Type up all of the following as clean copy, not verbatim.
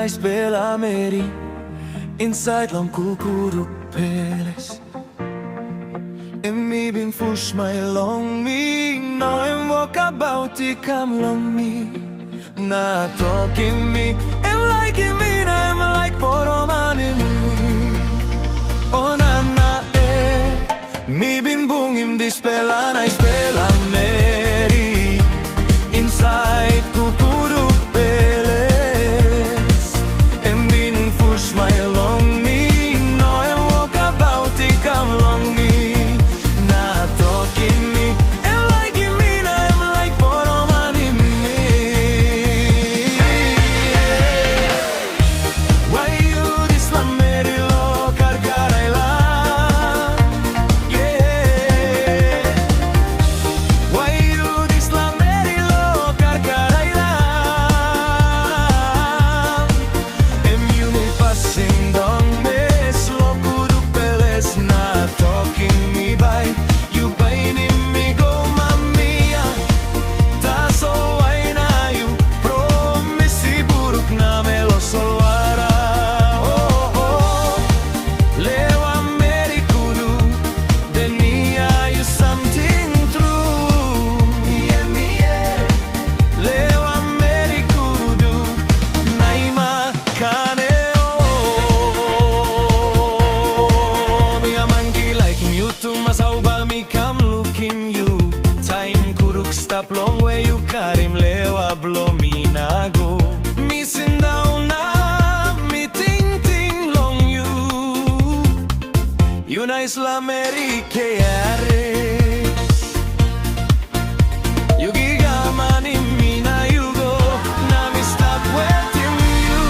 I spela meri inside lang kukurupeles. Mi bin fush my long me, now I'm walk about it come long me. Na talking me, and liking me, I'm like poromanin me. Oh na na mi bin bungim di spela na spela meri inside kukurupeles. Mi bin fush my long me, now I walk about it come long me. Stop long way you karim lewa blominago. Missing down na me ting ting long you. You na Isla Amerike ares. You giga mani mina you go. Na me stop waiting you.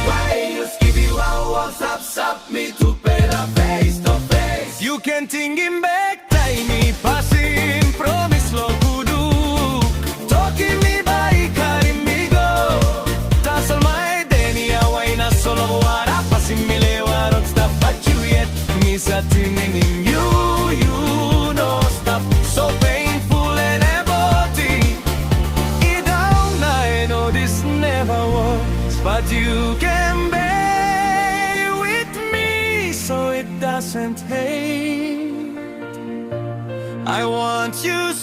Why you skibby wow what's up me to pera face to face. You can ting him back. Mi passing promise lo kudu talking me by karim mi go tasal mai deni away na solo wara passing me lewa don't stop but you yet me satin in you no stop so painful and body it down I know this never works but you can bear with me so it doesn't hate. I want you